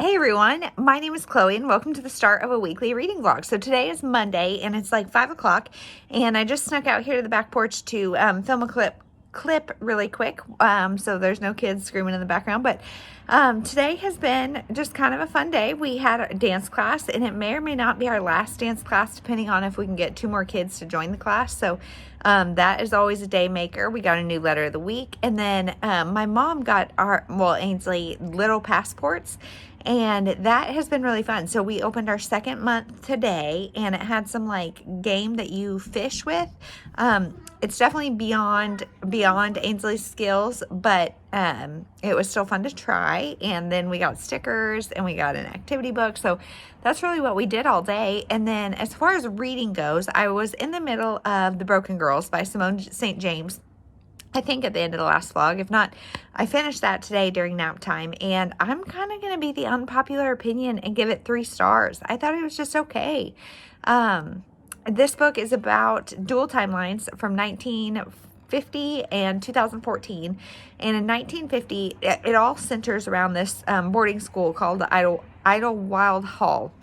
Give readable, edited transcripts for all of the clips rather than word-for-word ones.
Hey everyone, my name is Chloe and welcome to the start of a weekly reading vlog. So today is Monday and it's like 5 o'clock and I just snuck out here to the back porch to film a clip really quick, so there's no kids screaming in the background. But today has been just kind of a fun day. We had a dance class and it may or may not be our last dance class depending on if we can get 2 more kids to join the class. So that is always a day maker. We got a new letter of the week, and then my mom got Ainsley little passports, and that has been really fun. So we opened our second month today and it had some like game that you fish with. It's definitely beyond Ainsley's skills, but it was still fun to try. And then we got stickers and we got an activity book. So that's really what we did all day. And then as far as reading goes, I was in the middle of The Broken Girls by Simone St. James, I think at the end of the last vlog. If not, I finished that today during nap time, and I'm kind of going to be the unpopular opinion and give it 3 stars. I thought it was just okay. This book is about dual timelines from 1950 and 2014. And in 1950, it all centers around this boarding school called the Idlewild Hall.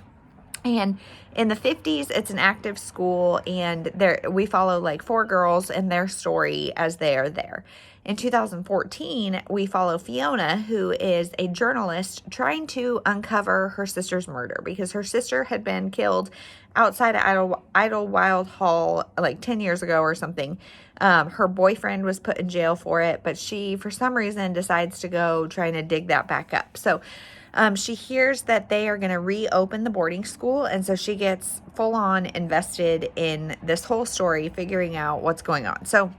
And in the 50s, it's an active school, and we follow like 4 girls and their story as they are there. In 2014, we follow Fiona, who is a journalist trying to uncover her sister's murder because her sister had been killed outside of Idlewild Hall like 10 years ago or something. Her boyfriend was put in jail for it, but she, for some reason, decides to go trying to dig that back up. So she hears that they are going to reopen the boarding school, and so she gets full-on invested in this whole story, figuring out what's going on. So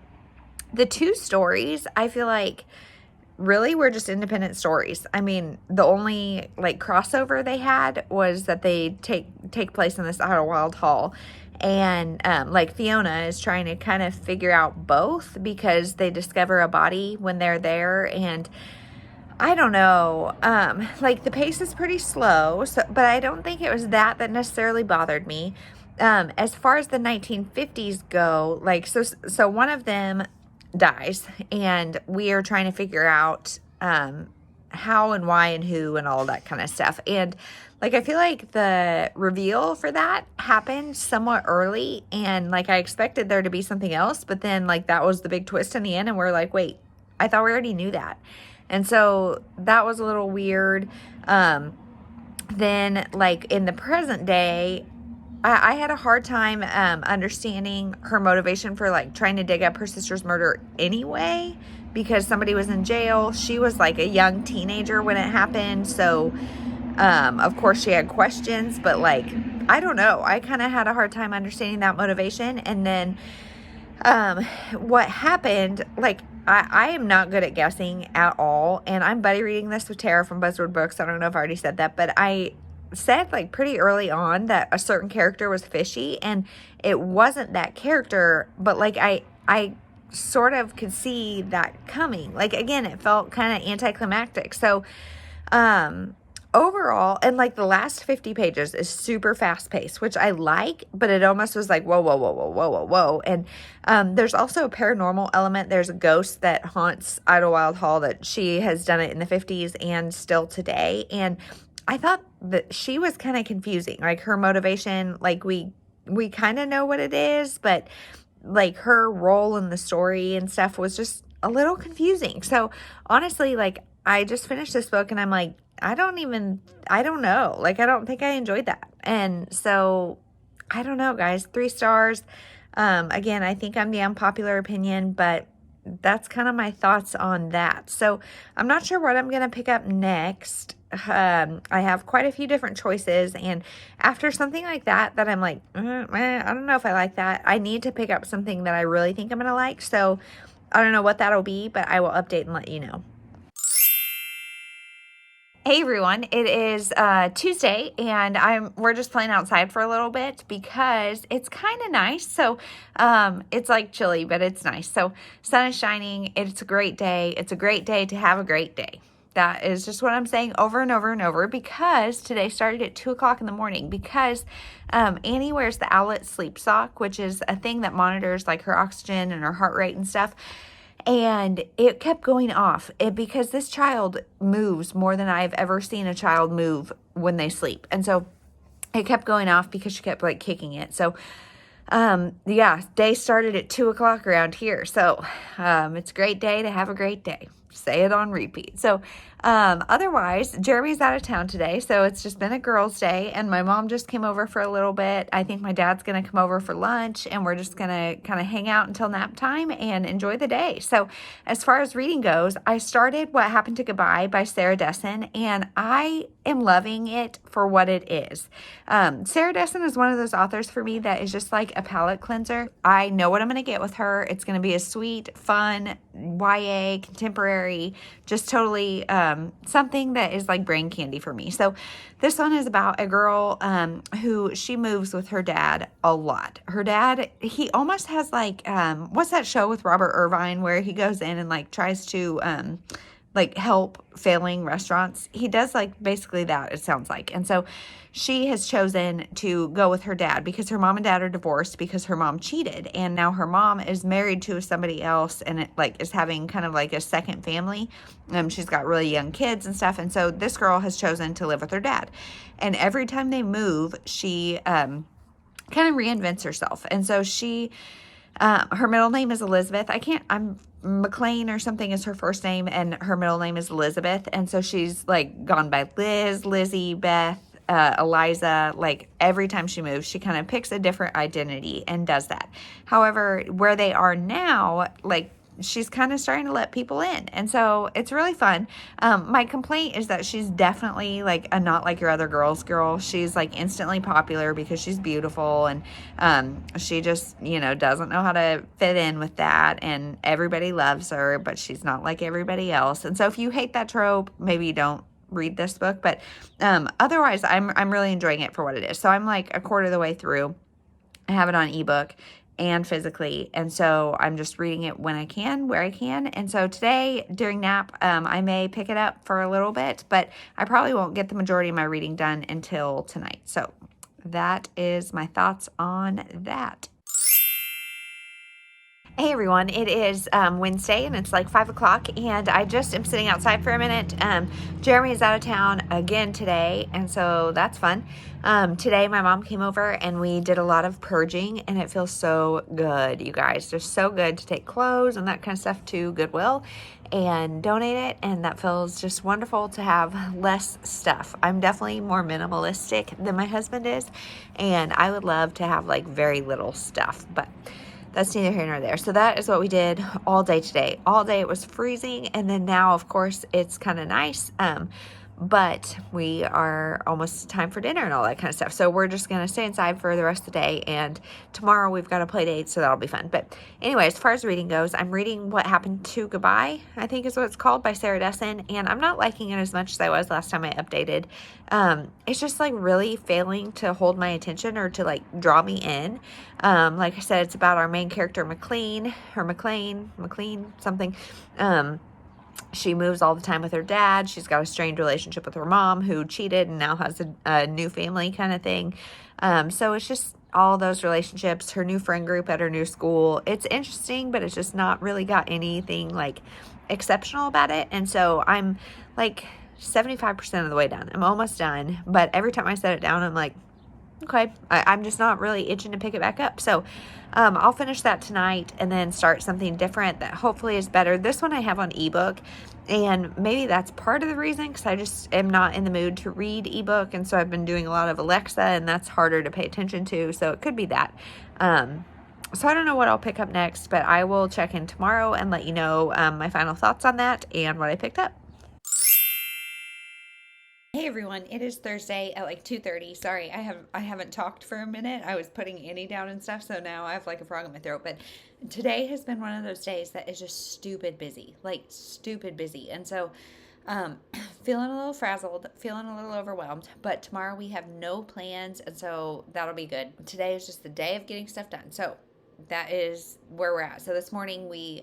the 2 stories, I feel like, really were just independent stories. I mean, the only like crossover they had was that they take place in this Idlewild Hall, and like Fiona is trying to kind of figure out both because they discover a body when they're there, and I don't know, like the pace is pretty slow, but I don't think it was that necessarily bothered me. As far as the 1950s go, like, so one of them dies, and we are trying to figure out how and why and who and all that kind of stuff. And like, I feel like the reveal for that happened somewhat early, and like I expected there to be something else, but then like that was the big twist in the end, and we're like, wait, I thought we already knew that. And so that was a little weird. Then like in the present day, I had a hard time understanding her motivation for like trying to dig up her sister's murder anyway, because somebody was in jail. She was like a young teenager when it happened. So of course she had questions, but like, I don't know. I kind of had a hard time understanding that motivation. And then what happened, like, I am not good at guessing at all, and I'm buddy reading this with Tara from Buzzword Books. I don't know if I already said that, but I said like pretty early on that a certain character was fishy, and it wasn't that character, but like I sort of could see that coming. Like, again, it felt kind of anticlimactic. So overall, and like the last 50 pages is super fast paced, which I like, but it almost was like, whoa, whoa, whoa, whoa, whoa, whoa, whoa. And there's also a paranormal element. There's a ghost that haunts Idlewild Hall that she has done it in the 50s and still today. And I thought that she was kind of confusing, like her motivation, like we kind of know what it is, but like her role in the story and stuff was just a little confusing. So honestly, like, I just finished this book and I'm like, I don't know. Like, I don't think I enjoyed that. And so, I don't know, guys. 3 stars. Again, I think I'm the unpopular opinion, but that's kind of my thoughts on that. So, I'm not sure what I'm going to pick up next. I have quite a few different choices. And after something like that I'm like, I don't know if I like that. I need to pick up something that I really think I'm going to like. So, I don't know what that'll be, but I will update and let you know. Hey everyone, it is Tuesday, and we're just playing outside for a little bit because it's kind of nice. So it's like chilly, but it's nice. So sun is shining. It's a great day. It's a great day to have a great day. That is just what I'm saying over and over and over, because today started at 2 o'clock in the morning, because Annie wears the Owlet sleep sock, which is a thing that monitors like her oxygen and her heart rate and stuff. and it kept going off because this child moves more than I've ever seen a child move when they sleep. And so it kept going off because she kept like kicking it. So yeah, day started at 2 o'clock around here. So it's a great day to have a great day. Say it on repeat. So otherwise, Jeremy's out of town today, so it's just been a girls' day, and my mom just came over for a little bit. I think my dad's going to come over for lunch, and we're just going to kind of hang out until nap time and enjoy the day. So as far as reading goes, I started What Happened to Goodbye by Sarah Dessen, and I am loving it for what it is. Sarah Dessen is one of those authors for me that is just like a palate cleanser. I know what I'm going to get with her. It's going to be a sweet, fun, YA, contemporary, just totally something that is like brain candy for me. So this one is about a girl who she moves with her dad a lot. Her dad, he almost has like, what's that show with Robert Irvine where he goes in and like tries to like help failing restaurants? He does like basically that, it sounds like. And so she has chosen to go with her dad because her mom and dad are divorced because her mom cheated, and now her mom is married to somebody else, and it like is having kind of like a second family. She's got really young kids and stuff, and so this girl has chosen to live with her dad. And every time they move, she kind of reinvents herself. And so she her middle name is Elizabeth. I'm McLean or something is her first name, and her middle name is Elizabeth. And so she's like gone by Liz, Lizzie, Beth, Eliza. Like every time she moves, she kind of picks a different identity and does that. However, where they are now, like she's kind of starting to let people in. And so it's really fun. My complaint is that she's definitely like a not like your other girls girl. She's like instantly popular because she's beautiful, and she just, doesn't know how to fit in with that, and everybody loves her, but she's not like everybody else. And so if you hate that trope, maybe you don't read this book, but otherwise I'm really enjoying it for what it is. So I'm like a quarter of the way through. I have it on ebook and physically, and so I'm just reading it when I can, where I can. And so today during nap, I may pick it up for a little bit, but I probably won't get the majority of my reading done until tonight. So that is my thoughts on that. Hey everyone, it is Wednesday, and it's like 5 o'clock, and I just am sitting outside for a minute. Jeremy is out of town again today, and so that's fun. Today my mom came over and we did a lot of purging, and it feels so good, you guys. Just so good to take clothes and that kind of stuff to Goodwill and donate it, and that feels just wonderful to have less stuff. I'm definitely more minimalistic than my husband is, and I would love to have like very little stuff, but that's neither here nor there. So that is what we did all day today. All day it was freezing, and then now, of course, it's kind of nice. But we are almost time for dinner and all that kind of stuff. So we're just going to stay inside for the rest of the day, and tomorrow we've got a play date, so that'll be fun. But anyway, as far as reading goes, I'm reading What Happened to Goodbye, I think is what it's called, by Sarah Dessen, and I'm not liking it as much as I was last time I updated. It's just like really failing to hold my attention or to like draw me in. Like I said, it's about our main character, McLean, something. She moves all the time with her dad. She's got a strained relationship with her mom, who cheated and now has a new family kind of thing. So it's just all those relationships, her new friend group at her new school. It's interesting, but it's just not really got anything like exceptional about it. And so I'm like 75% of the way done. I'm almost done, but every time I set it down, I'm like, okay, I'm just not really itching to pick it back up. So I'll finish that tonight and then start something different that hopefully is better. This one I have on ebook, and maybe that's part of the reason, because I just am not in the mood to read ebook, and so I've been doing a lot of Alexa, and that's harder to pay attention to, so it could be that. So I don't know what I'll pick up next, but I will check in tomorrow and let you know my final thoughts on that and what I picked up. Hey everyone, it is Thursday at like 2:30. Sorry, I haven't talked for a minute. I was putting Annie down and stuff, so now I have like a frog in my throat. But today has been one of those days that is just stupid busy, like stupid busy. And so feeling a little frazzled, feeling a little overwhelmed, but tomorrow we have no plans, and so that'll be good. Today is just the day of getting stuff done. So that is where we're at. So this morning we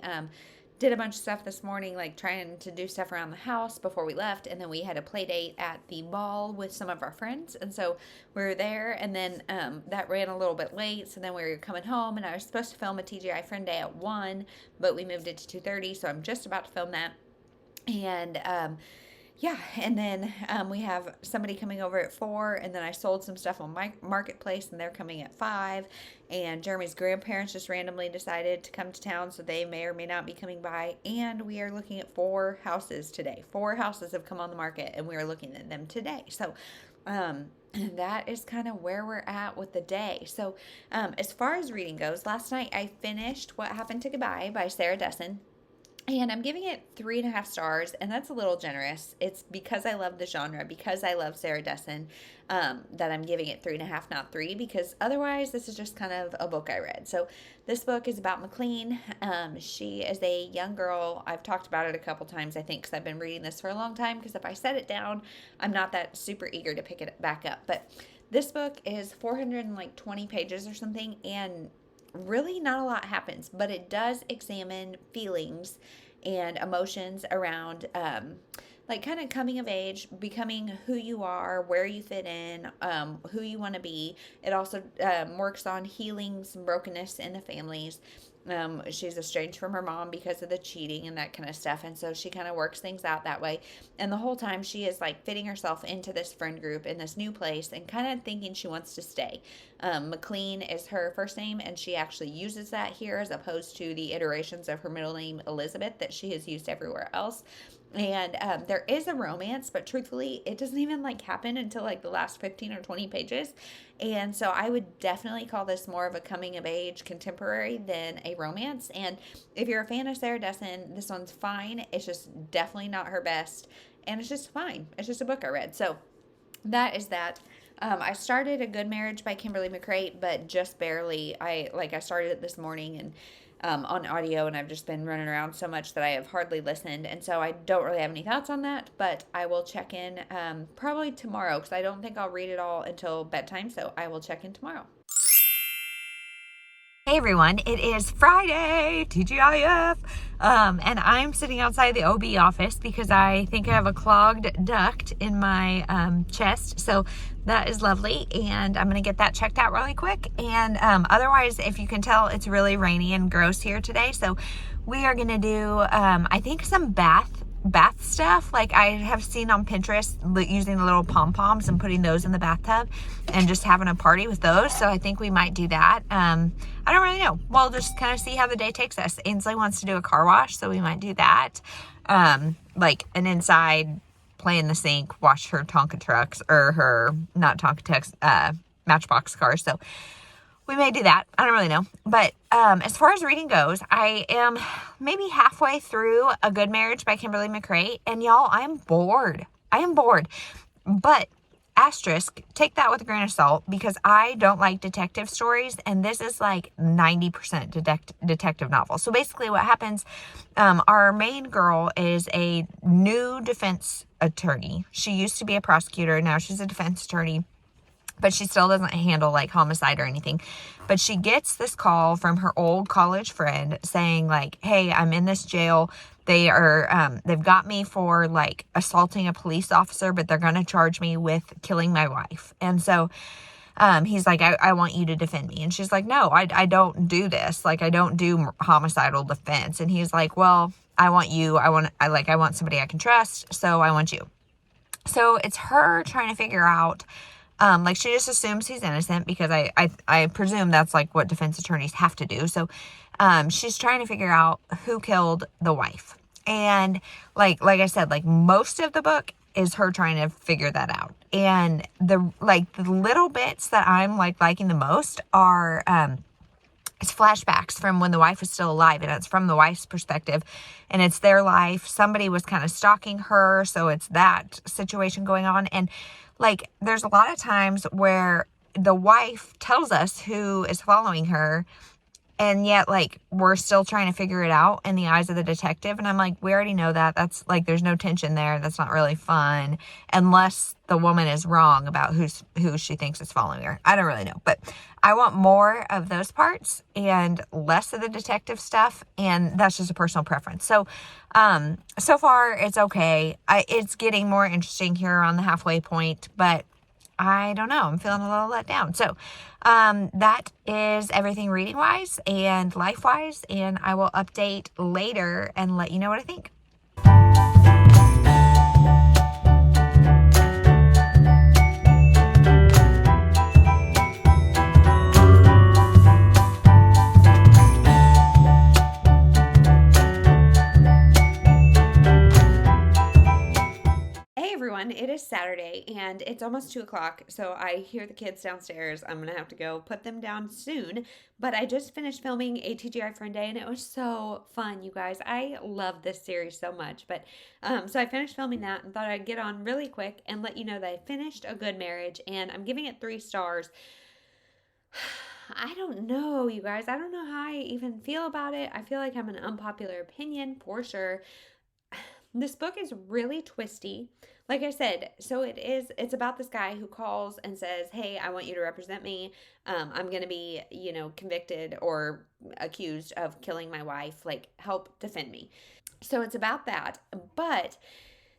did a bunch of stuff this morning, like trying to do stuff around the house before we left. And then we had a play date at the mall with some of our friends. And so we were there, and then that ran a little bit late. So then we were coming home, and I was supposed to film a TGI Friend Day at 1, but we moved it to 2:30. So I'm just about to film that. And yeah, and then we have somebody coming over at 4, and then I sold some stuff on my Marketplace, and they're coming at 5, and Jeremy's grandparents just randomly decided to come to town, so they may or may not be coming by, and we are looking at 4 houses today. 4 houses have come on the market, and we are looking at them today. So that is kind of where we're at with the day. So as far as reading goes, last night I finished What Happened to Goodbye by Sarah Dessen. And I'm giving it 3.5 stars, and that's a little generous. It's because I love the genre, because I love Sarah Dessen, that I'm giving it 3.5, not 3, because otherwise this is just kind of a book I read. So this book is about McLean. She is a young girl. I've talked about it a couple times, I think, because I've been reading this for a long time, because if I set it down, I'm not that super eager to pick it back up. But this book is 420 pages or something, and really not a lot happens, but it does examine feelings and emotions around like kind of coming of age, becoming who you are, where you fit in, who you want to be. It also works on healing some brokenness in the families. She's estranged from her mom because of the cheating and that kind of stuff, and so she kind of works things out that way. And the whole time she is like fitting herself into this friend group in this new place and kind of thinking she wants to stay. McLean is her first name, and she actually uses that here as opposed to the iterations of her middle name Elizabeth that she has used everywhere else. And there is a romance, but truthfully, it doesn't even like happen until like the last 15 or 20 pages. And so I would definitely call this more of a coming of age contemporary than a romance. And if you're a fan of Sarah Dessen, this one's fine. It's just definitely not her best, and it's just fine. It's just a book I read. So that is that. I started A Good Marriage by Kimberly McCreight, but just barely. I started it this morning and on audio, and I've just been running around so much that I have hardly listened, and so I don't really have any thoughts on that, but I will check in probably tomorrow, because I don't think I'll read it all until bedtime, so I will check in tomorrow. Hey everyone, it is Friday, TGIF, and I'm sitting outside the OB office because I think I have a clogged duct in my chest, so that is lovely, and I'm going to get that checked out really quick. And otherwise, if you can tell, it's really rainy and gross here today, so we are going to do, I think, some bath stuff. Like I have seen on Pinterest using the little pom-poms and putting those in the bathtub and just having a party with those, so I think we might do that. I don't really know. We'll just kind of see how the day takes us. Ainsley wants to do a car wash, so we might do that. Like an inside, play in the sink, wash her Tonka trucks, or her, not Tonka trucks, Matchbox cars, so we may do that. I don't really know. But as far as reading goes, I am maybe halfway through A Good Marriage by Kimberly McCreight. And y'all, I am bored. But asterisk, take that with a grain of salt, because I don't like detective stories. And this is like 90% detective novel. So basically what happens, our main girl is a new defense attorney. She used to be a prosecutor. Now she's a defense attorney, but she still doesn't handle like homicide or anything. But she gets this call from her old college friend saying like, hey, I'm in this jail. They are, they've got me for like assaulting a police officer, but they're going to charge me with killing my wife. And so, he's like, I want you to defend me. And she's like, no, I don't do this. Like, I don't do homicidal defense. And he's like, well, I want you. I want somebody I can trust. So I want you. So it's her trying to figure out, like she just assumes he's innocent, because I presume that's like what defense attorneys have to do. So, she's trying to figure out who killed the wife. And like I said, like most of the book is her trying to figure that out. And the little bits that I'm liking the most are, it's flashbacks from when the wife was still alive, and it's from the wife's perspective, and it's their life. Somebody was kind of stalking her, so it's that situation going on. And like, there's a lot of times where the wife tells us who is following her, and yet, like, we're still trying to figure it out in the eyes of the detective. And I'm like, we already know that. That's like, there's no tension there. That's not really fun unless the woman is wrong about who she thinks is following her. I don't really know, but I want more of those parts and less of the detective stuff. And that's just a personal preference. So, so far it's okay. It's getting more interesting here on the halfway point, but I don't know. I'm feeling a little let down. So, that is everything reading wise and life wise. And I will update later and let you know what I think. Hey everyone, it is Saturday and it's almost 2 o'clock, so I hear the kids downstairs. I'm gonna have to go put them down soon, but I just finished filming a TGI Friend Day and it was so fun, you guys. I love this series so much, but so I finished filming that and thought I'd get on really quick and let you know that I finished A Good Marriage and I'm giving it 3 stars. I don't know, you guys. I don't know how I even feel about it. I feel like I'm an unpopular opinion for sure. This book is really twisty. Like I said, so it's about this guy who calls and says, hey, I want you to represent me. I'm going to be, convicted or accused of killing my wife. Like, help defend me. So it's about that. But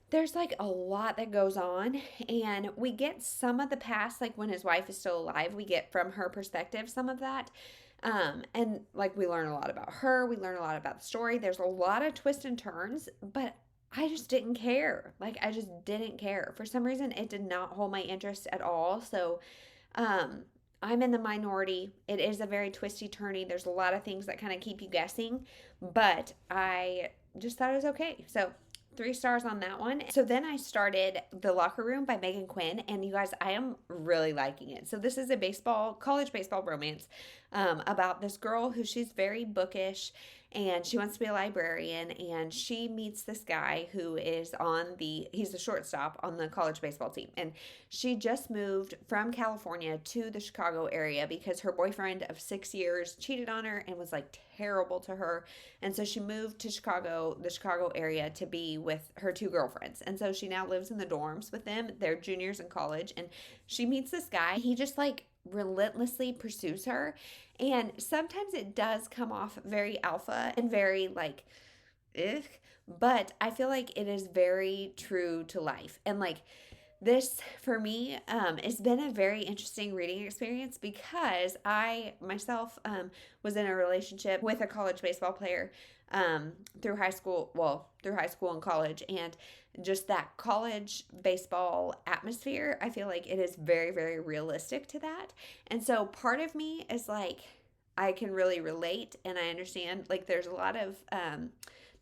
there's like a lot that goes on, and we get some of the past, like when his wife is still alive, we get from her perspective some of that. And like we learn a lot about her, we learn a lot about the story. There's a lot of twists and turns, but I just didn't care. Like, I just didn't care. For some reason, it did not hold my interest at all. So, I'm in the minority. It is a very twisty turny. There's a lot of things that kind of keep you guessing, but I just thought it was okay. So, 3 stars on that one. So then I started The Locker Room by Megan Quinn, and you guys, I am really liking it. So this is a college baseball romance about this girl who she's very bookish and she wants to be a librarian, and she meets this guy who is he's the shortstop on the college baseball team, and she just moved from California to the Chicago area because her boyfriend of 6 years cheated on her and was like terrible to her, and so she moved to the Chicago area to be with her 2 girlfriends, and so she now lives in the dorms with them. They're juniors in college, and she meets this guy. He just like relentlessly pursues her, and sometimes it does come off very alpha and very like ugh, but I feel like it is very true to life. And like this for me has been a very interesting reading experience because I myself was in a relationship with a college baseball player through high school and college, and just that college baseball atmosphere, I feel like it is very, very realistic to that. And so part of me is like, I can really relate and I understand, like, there's a lot of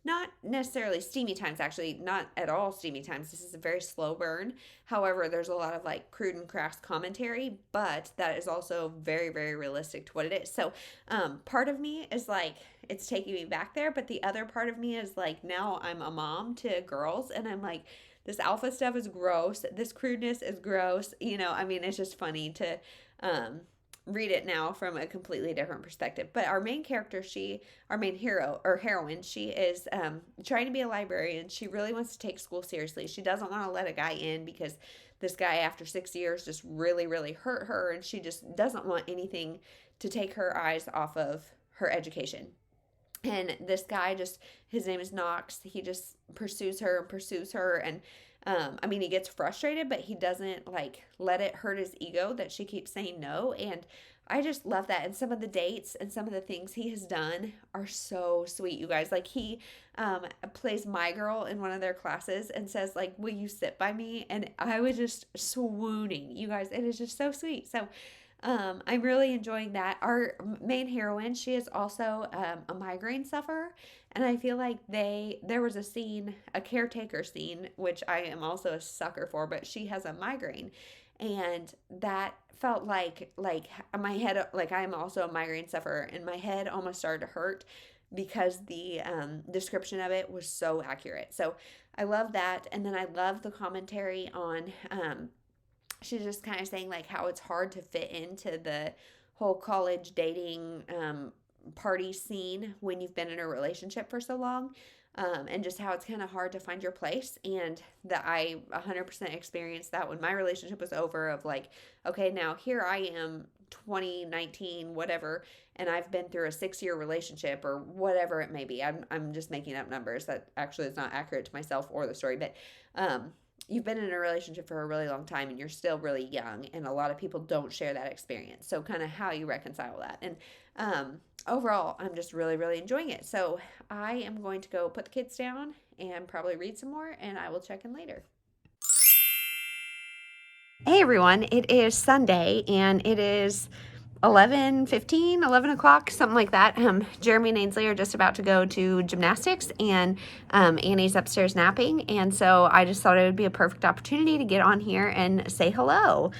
not necessarily steamy times, actually not at all steamy times. This is a very slow burn. However, there's a lot of like crude and crass commentary, but that is also very, very realistic to what it is. So part of me is like, it's taking me back there, but the other part of me is like, now I'm a mom to girls and I'm like, this alpha stuff is gross, this crudeness is gross, I mean, it's just funny to read it now from a completely different perspective. But our main character, our main hero or heroine, she is trying to be a librarian. She really wants to take school seriously. She doesn't want to let a guy in because this guy, after 6 years, just really, really hurt her, and she just doesn't want anything to take her eyes off of her education. And this guy his name is Knox. He just pursues her and pursues her. And I mean, he gets frustrated, but he doesn't like let it hurt his ego that she keeps saying no. And I just love that. And some of the dates and some of the things he has done are so sweet, you guys. Like, he plays My Girl in one of their classes and says, like, will you sit by me? And I was just swooning, you guys. It is just so sweet. So I'm really enjoying that. Our main heroine, she is also a migraine sufferer, and I feel like there was a caretaker scene, which I am also a sucker for, but she has a migraine, and that felt like my head, like I am also a migraine sufferer, and my head almost started to hurt because the description of it was so accurate. So I love that, and then I love the commentary on she's just kind of saying like how it's hard to fit into the whole college dating party scene when you've been in a relationship for so long, and just how it's kind of hard to find your place. And that I 100% experienced that when my relationship was over, of like, okay, now here I am, 2019, whatever, and I've been through a 6-year relationship or whatever it may be. I'm just making up numbers. That actually is not accurate to myself or the story, but you've been in a relationship for a really long time and you're still really young, and a lot of people don't share that experience. So kind of how you reconcile that. And overall, I'm just really, really enjoying it. So I am going to go put the kids down and probably read some more, and I will check in later. Hey everyone, it is Sunday and it is 11:15, 11 o'clock, something like that. Jeremy and Ainsley are just about to go to gymnastics, and Annie's upstairs napping, and so I just thought it would be a perfect opportunity to get on here and say hello.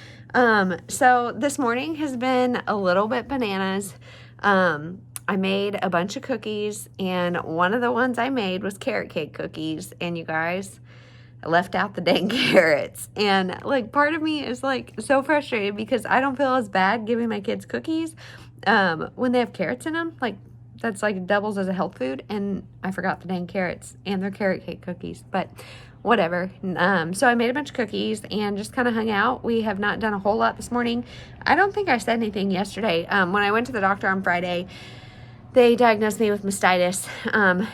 So this morning has been a little bit bananas. I made a bunch of cookies, and one of the ones I made was carrot cake cookies, and you guys, I left out the dang carrots. And like part of me is like so frustrated because I don't feel as bad giving my kids cookies when they have carrots in them. Like that's like doubles as a health food, and I forgot the dang carrots, and they're carrot cake cookies, but whatever. So I made a bunch of cookies and just kind of hung out. We have not done a whole lot this morning. I don't think I said anything yesterday. When I went to the doctor on Friday, they diagnosed me with mastitis.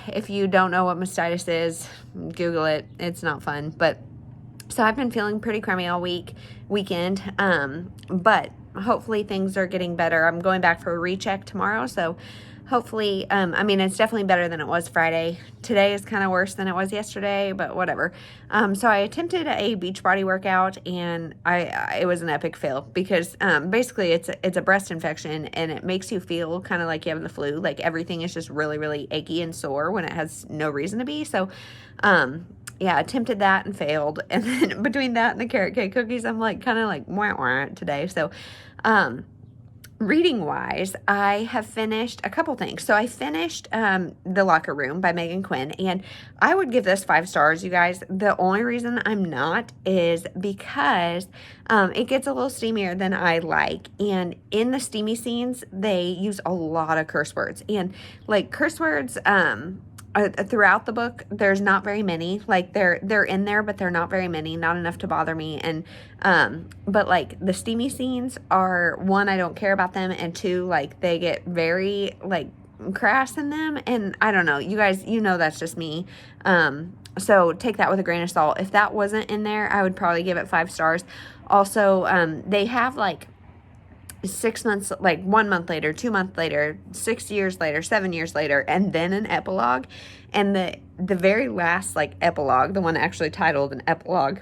If you don't know what mastitis is, Google it. It's not fun. But so I've been feeling pretty crummy all weekend. But hopefully things are getting better. I'm going back for a recheck tomorrow. So hopefully, I mean, it's definitely better than it was Friday. Today is kind of worse than it was yesterday, but whatever. So I attempted a Beachbody workout, and it was an epic fail because basically it's a breast infection, and it makes you feel kind of like you have the flu. Like everything is just really, really achy and sore when it has no reason to be. So, yeah, attempted that and failed. And then between that and the carrot cake cookies, I'm like kind of like wah today. So, reading wise, I have finished a couple things. So I finished The Locker Room by Megan Quinn, and I would give this 5 stars, you guys. The only reason I'm not is because it gets a little steamier than I like, and in the steamy scenes they use a lot of curse words, and like curse words throughout the book, there's not very many. Like they're in there, but they're not very many, not enough to bother me. And but like the steamy scenes are, one, I don't care about them, and 2, like they get very like crass in them, and I don't know, you guys, you know, that's just me. So take that with a grain of salt. If that wasn't in there, I would probably give it 5 stars. Also, they have like 6 months, like 1 month later, 2 months later, 6 years later, 7 years later, and then an epilogue. And the very last like epilogue, the one actually titled an epilogue,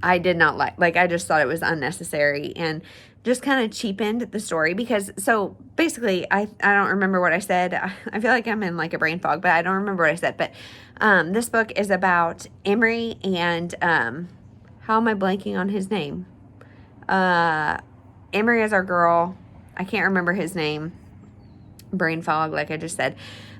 I did not like I just thought it was unnecessary and just kind of cheapened the story. Because so basically I don't remember what I said. I feel like I'm in like a brain fog, but I don't remember what I said. But this book is about Emery and how am I blanking on his name? Emery is our girl. I can't remember his name. Brain fog, like I just said.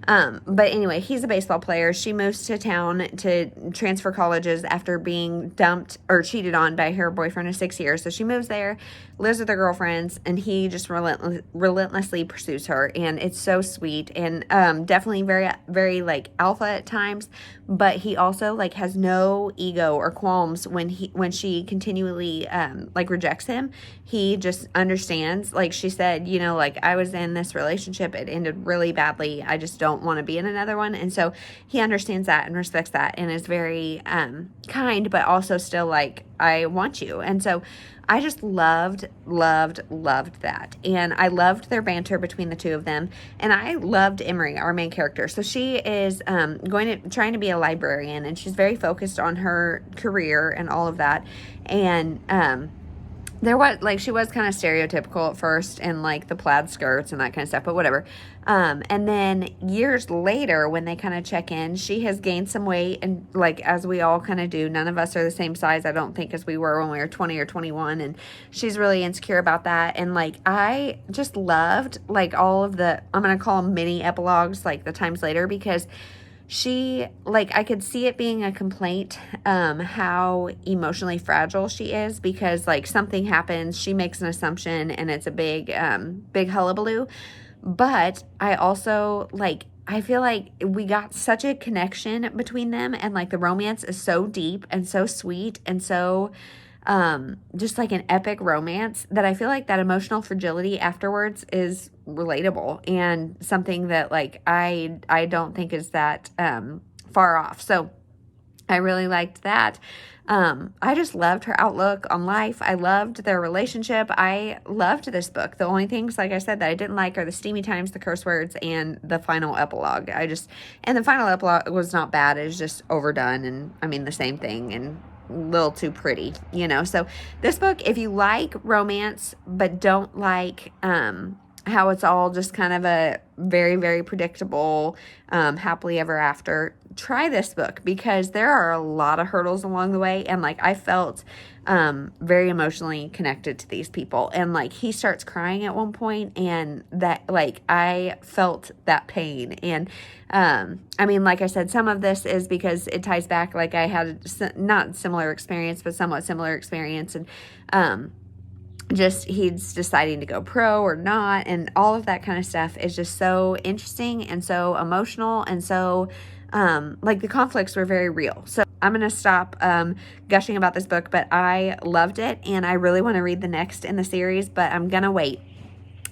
But anyway, he's a baseball player. She moves to town to transfer colleges after being dumped or cheated on by her boyfriend of 6 years. So she moves there, lives with her girlfriends, and he just relentlessly pursues her. And it's so sweet, and definitely very, very like alpha at times. But he also like has no ego or qualms when she continually like rejects him. He just understands. Like she said, you know, like I was in this relationship, it ended really badly. I just don't want to be in another one. And so he understands that and respects that, and is very kind, but also still like, I want you. And so I just loved that. And I loved their banter between the two of them. And I loved Emery, our main character. So she is trying to be a librarian, and she's very focused on her career and all of that. And she was kind of stereotypical at first, and like the plaid skirts and that kind of stuff, but whatever. And then years later, when they kind of check in, she has gained some weight, and like, as we all kind of do, none of us are the same size, I don't think, as we were when we were 20 or 21. And she's really insecure about that. And like, I just loved like all of the, I'm going to call them mini epilogues, like the times later, because she, like, I could see it being a complaint, how emotionally fragile she is, because like something happens, she makes an assumption, and it's a big hullabaloo. But I also, like, I feel like we got such a connection between them, and like the romance is so deep and so sweet and so just like an epic romance, that I feel like that emotional fragility afterwards is relatable and something that like I don't think is that far off. So I really liked that. I just loved her outlook on life. I loved their relationship. I loved this book. The only things, like I said, that I didn't like are the steamy times, the curse words, and the final epilogue. And the final epilogue was not bad. It was just overdone, and I mean the same thing, and a little too pretty, you know. So this book, if you like romance but don't like how it's all just kind of a very, very predictable happily ever after, try this book, because there are a lot of hurdles along the way, and like I felt very emotionally connected to these people, and like he starts crying at one point, and that, like, I felt that pain. And I mean, like I said, some of this is because it ties back, like I had not similar experience but somewhat similar experience, and just he's deciding to go pro or not, and all of that kind of stuff is just so interesting and so emotional, and so like the conflicts were very real. So I'm gonna stop gushing about this book, but I loved it, and I really want to read the next in the series, but I'm gonna wait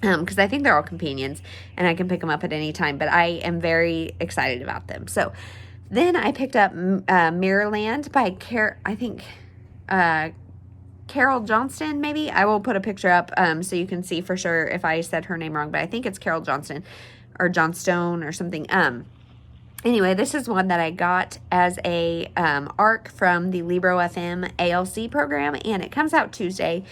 because I think they're all companions and I can pick them up at any time, but I am very excited about them. So then I picked up Mirrorland by Carol Johnston, maybe. I will put a picture up so you can see for sure if I said her name wrong, but I think it's Carol Johnston or Johnstone or something. Anyway, this is one that I got as a ARC from the Libro FM ALC program, and it comes out Tuesday.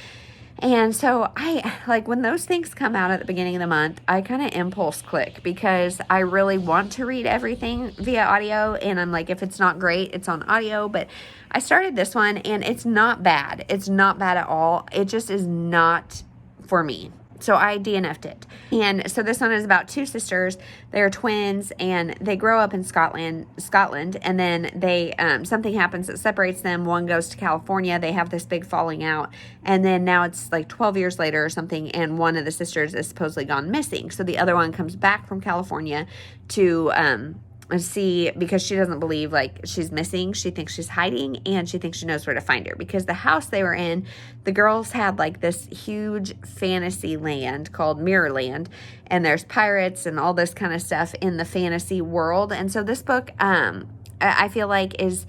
And so I, like, when those things come out at the beginning of the month, I kind of impulse click, because I really want to read everything via audio, and I'm like, if it's not great, it's on audio. But I started this one, and it's not bad. It's not bad at all. It just is not for me. So I DNF'd it. And so this one is about two sisters. They're twins, and they grow up in Scotland, and then they something happens that separates them. One goes to California. They have this big falling out, and then now it's like 12 years later or something, and one of the sisters is supposedly gone missing. So the other one comes back from California to see, because she doesn't believe like she's missing. She thinks she's hiding, and she thinks she knows where to find her, because the house they were in, the girls had like this huge fantasy land called Mirrorland, and there's pirates and all this kind of stuff in the fantasy world. And so this book I feel like it's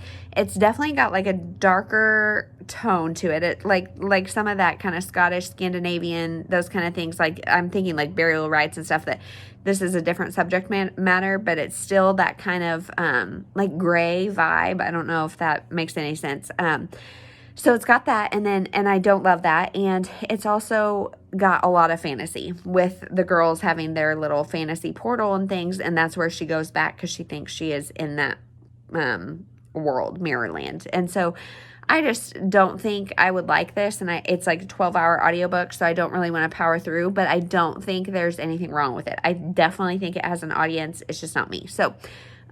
definitely got like a darker tone to it. It like some of that kind of Scottish, Scandinavian, those kind of things. Like I'm thinking like burial rites and stuff, that this is a different subject matter, but it's still that kind of like gray vibe. I don't know if that makes any sense. So it's got that, and I don't love that. And it's also got a lot of fantasy, with the girls having their little fantasy portal and things, and that's where she goes back because she thinks she is in that world, Mirrorland. And so I just don't think I would like this, and it's like a 12-hour audiobook, so I don't really want to power through, but I don't think there's anything wrong with it. I definitely think it has an audience. It's just not me. So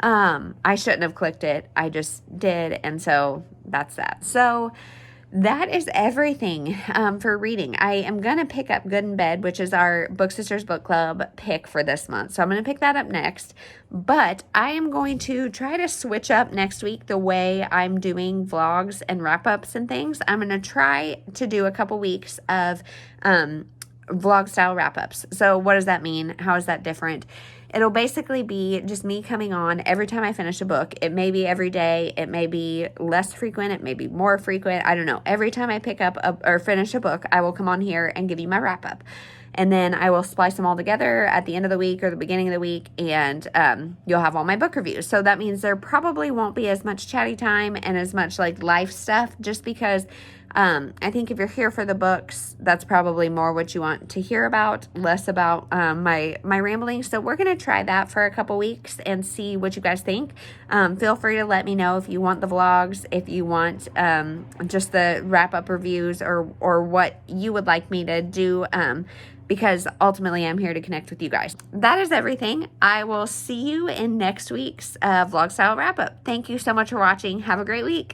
I shouldn't have clicked it. I just did, and so that's that. So that is everything for reading. I am going to pick up Good in Bed, which is our Book Sisters Book Club pick for this month. So I'm going to pick that up next. But I am going to try to switch up next week the way I'm doing vlogs and wrap-ups and things. I'm going to try to do a couple weeks of vlog style wrap-ups. So what does that mean? How is that different? It'll basically be just me coming on every time I finish a book. It may be every day. It may be less frequent. It may be more frequent. I don't know. Every time I pick up or finish a book, I will come on here and give you my wrap-up. And then I will splice them all together at the end of the week or the beginning of the week, and you'll have all my book reviews. So that means there probably won't be as much chatty time and as much like life stuff, just because I think if you're here for the books, that's probably more what you want to hear about, less about my rambling. So we're going to try that for a couple weeks and see what you guys think. Feel free to let me know if you want the vlogs, if you want just the wrap-up reviews, or what you would like me to do, because ultimately I'm here to connect with you guys. That is everything. I will see you in next week's vlog style wrap-up. Thank you so much for watching. Have a great week.